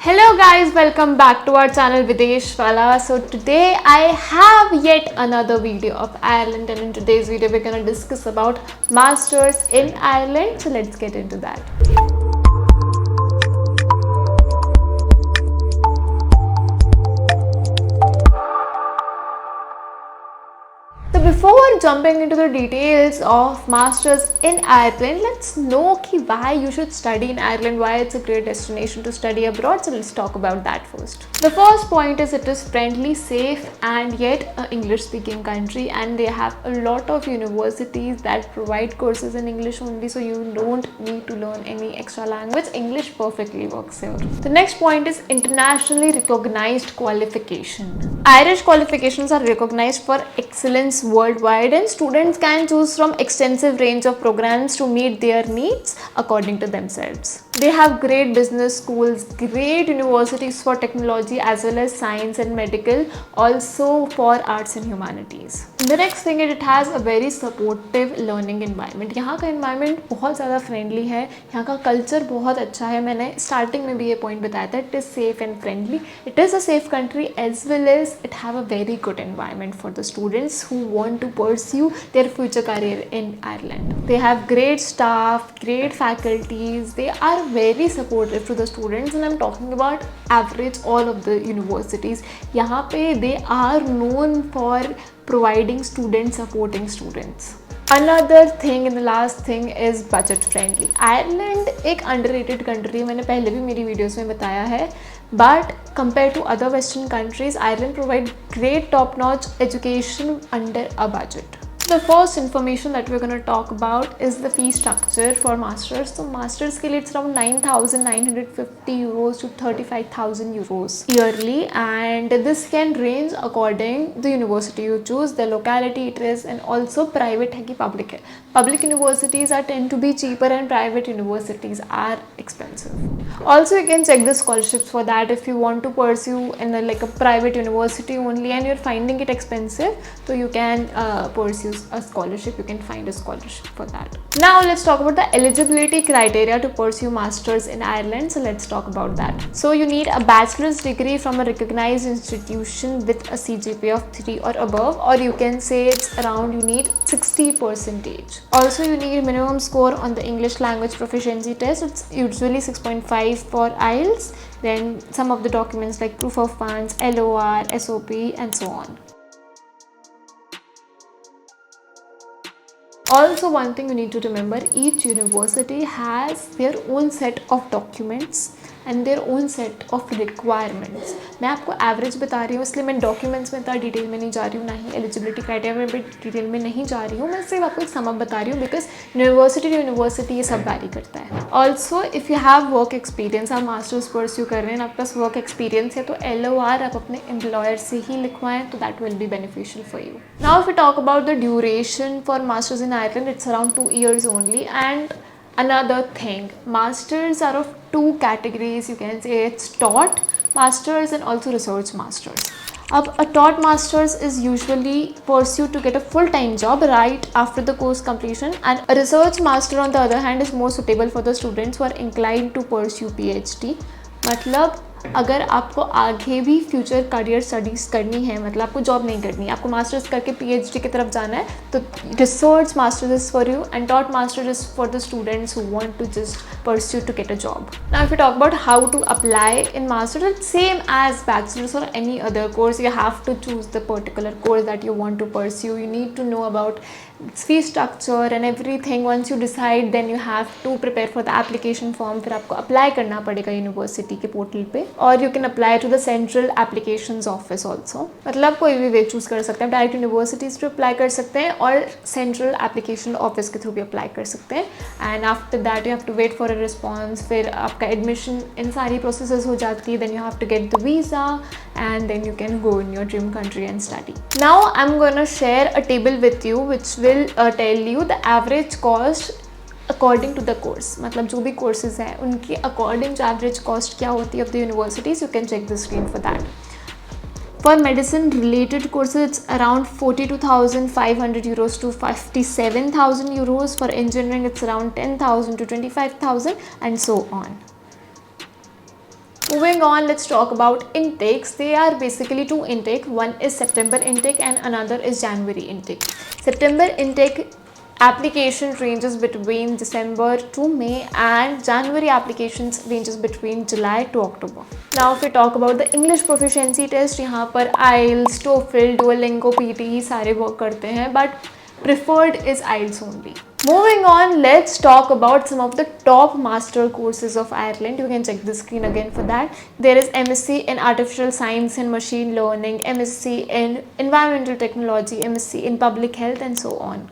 Hello guys, welcome back to our channel Videsh Wala. So today I have yet another video of Ireland, and in today's video we're gonna discuss about masters in Ireland. So let's get into that. So before jumping into the details of masters in Ireland, let's know why you should study in Ireland, why it's a great destination to study abroad. So let's talk about that first. The first point is it is friendly, safe, and yet an English speaking country, and they have a lot of universities that provide courses in English only, so you don't need to learn any extra language. English perfectly works here. The next point is internationally recognized qualification. Irish qualifications are recognized for excellence worldwide, and students can choose from extensive range of programs to meet their needs according to themselves. They have great business schools, great universities for technology as well as science and medical, also for arts and humanities. The next thing is it has a very supportive learning environment. यहाँ का environment बहुत ज़्यादा friendly है, यहाँ का culture बहुत अच्छा है. मैंने starting में भी ये point बताया था, it is safe and friendly. It is a safe country as well as it have a very good environment for the students who want to pursue their future career in Ireland. They have great staff, great faculties. They are very supportive to the students, and I'm talking about average all of the universities. यहाँ पे they are known for providing students, supporting students. Another thing and the last thing is budget friendly. Ireland एक underrated country, मैंने पहले भी मेरी videos में बताया है, but compared to other western countries, Ireland provide great top-notch education under a budget. The first information that we're going to talk about is the fee structure for masters. So masters के लिए it's around 9,950 euros to 35,000 euros yearly, and this can range according the university you choose, the locality it is, and also private है कि public है. Public universities are tend to be cheaper and private universities are expensive. Also you can check the scholarships for that if you want to pursue in like a private university only and you're finding it expensive, so you can pursue a scholarship. You can find a scholarship for that. Now let's talk about the eligibility criteria to pursue masters in Ireland. So let's talk about that. So you need a bachelor's degree from a recognized institution with a CGPA of 3 or above, or you can say it's around you need 60%. Also you need minimum score on the English language proficiency test. It's usually 6.5 for IELTS. Then some of the documents like proof of funds, LOR, SOP, and so on. Also, one thing you need to remember, each university has their own set of documents and their own set of requirements. मैं आपको average बता रही हूँ, इसलिए मैं documents में इतना detail में नहीं जा रही हूँ, ना ही एलिजिबिलिटी क्राइटेरिया में भी डिटेल में नहीं जा रही हूँ. मैं सिर्फ आपको एक समअप बता रही हूँ बिकॉज यूनिवर्सिटी टू यूनिवर्सिटी ये सब वैरी करता है. Also if you have work experience, आप मास्टर्स परस्यू कर रहे हैं, आपके पास वर्क एक्सपीरियंस है, तो LOR आप अपने एम्प्लॉयर से ही लिखवाएं, तो that will be beneficial for you. Now if you talk about the duration for masters in Ireland, it's around 2 years only. And another thing, masters are of two categories. You can say it's taught masters and also research masters. A taught masters is usually pursued to get a full-time job right after the course completion, and a research master on the other hand is more suitable for the students who are inclined to pursue PhD. मतलब अगर आपको आगे भी future career studies करनी है, मतलब आपको job नहीं करनी है, आपको मास्टर्स करके PhD की तरफ जाना है, तो research masters is for you and taught master is for the students who want to just pursue to get a job. Now if you talk about how to apply in masters, it's same as bachelor's or any other course. You have to choose the particular course that you want to pursue. You need to know about fee structure and everything. Once you decide, then you have to prepare for the application form. फिर आपको apply करना पड़ेगा university के portal पे, और you can apply to the central applications office also. मतलब कोई भी वे चूज़ कर सकते हैं, डायरेक्ट यूनिवर्सिटीज़ पे अप्लाई कर सकते हैं और सेंट्रल एप्लीकेशन ऑफिस के थ्रू भी अप्लाई कर सकते हैं. And after that you have to wait for response. फिर आपका एडमिशन इन सारी प्रोसेस हो जाती है. Then you have to get the visa and then you can go in your dream country and study. Now I'm gonna share a table with you which will tell you the average cost according to the course. मतलब जो भी courses हैं उनकी according to average cost क्या होती है of the universities. You can check the screen for that. For medicine related courses, it's around 42,500 euros to 57,000 euros. For engineering, it's around 10,000 to 25,000 and so on. Moving on, let's talk about intakes. They are basically two intake. One is September intake and another is January intake. September intake application ranges between December to May and January applications ranges between July to October. Now if we talk about the English proficiency test, यहाँ पर IELTS, TOEFL, Duolingo, PT ही सारे work करते हैं, but preferred is IELTS only. Moving on, let's talk about some of the top master courses of Ireland. You can check the screen again for that. There is MSc in Artificial Science and Machine Learning, MSc in Environmental Technology, MSc in Public Health and so on.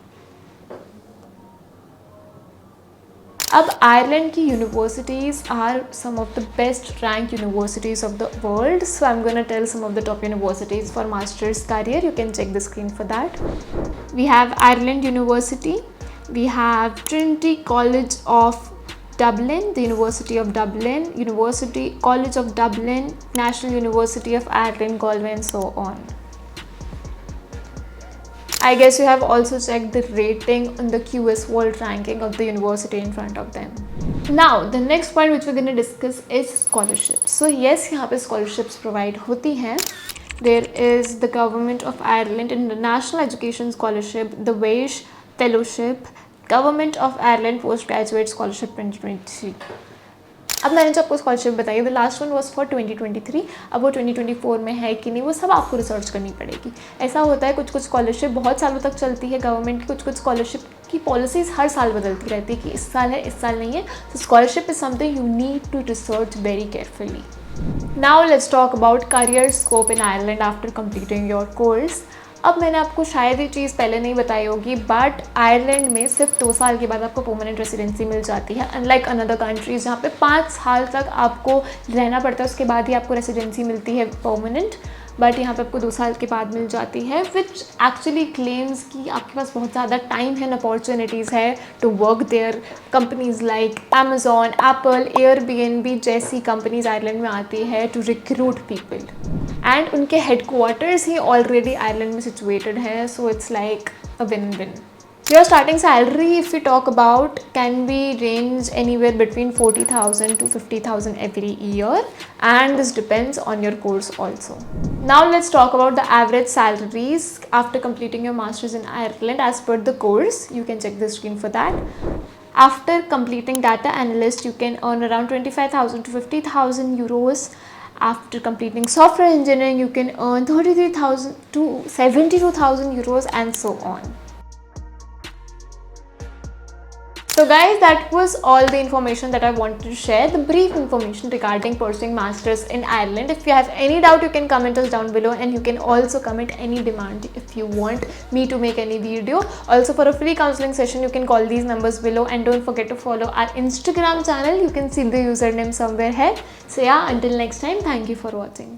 अब Ireland की universities are some of the best rank universities of the world. So I am gonna tell some of the top universities for masters career. You can check the screen for that. We have Ireland University. We have Trinity College of Dublin, the University of Dublin, University College of Dublin, National University of Ireland, Galway and so on. I guess you have also checked the rating on the QS World Ranking of the university in front of them. Now, the next point which we're going to discuss is scholarships. So yes, यहाँ पे scholarships provide होती हैं. There is the Government of Ireland International Education Scholarship, the Waish Fellowship, Government of Ireland Postgraduate Scholarship 2023. अब मैंने जो आपको scholarship बताई, the last one was for 2023. अब वो 2024 में है कि नहीं, वो सब आपको रिसर्च करनी पड़ेगी. ऐसा होता है कुछ कुछ स्कॉलरशिप बहुत सालों तक चलती है गवर्नमेंट की, कुछ कुछ स्कॉलरशिप की पॉलिसीज़ हर साल बदलती रहती है कि इस साल है इस साल नहीं है. तो scholarship is something you need to research very carefully. Now let's talk about career scope in Ireland after completing your course. अब मैंने आपको शायद ये चीज़ पहले नहीं बताई होगी, बट आयरलैंड में सिर्फ 2 साल के बाद आपको परमानेंट रेसिडेंसी मिल जाती है, अनलाइक अनदर कंट्रीज जहाँ पे 5 साल तक आपको रहना पड़ता है, उसके बाद ही आपको रेसिडेंसी मिलती है परमानेंट. बट यहाँ पे आपको 2 साल के बाद मिल जाती है, विच एक्चुअली क्लेम्स कि आपके पास बहुत ज़्यादा टाइम है, अपॉर्चुनिटीज़ है to work there. Companies like Amazon, Apple, Airbnb जैसी कंपनीज आयरलैंड में आती है टू रिक्रूट पीपल, एंड उनके हेडक्वार्टर्स ही ऑलरेडी आयरलैंड में सिचुएटेड है. So it's like a win win. Your starting salary, if we talk about, can be range anywhere between 40,000 to 50,000 every year, and this depends on your course also. Now let's talk about the average salaries after completing your masters in Ireland as per the course. You can check the screen for that. After completing data analyst, you can earn around 25,000 to 50,000 euros. After completing software engineering, you can earn 33,000 to 72,000 euros and so on. So guys, that was all the information that I wanted to share, the brief information regarding pursuing masters in Ireland. If you have any doubt, you can comment us down below, and you can also comment any demand if you want me to make any video. Also, for a free counseling session, you can call these numbers below, and don't forget to follow our Instagram channel. You can see the username somewhere here. So yeah, until next time, thank you for watching.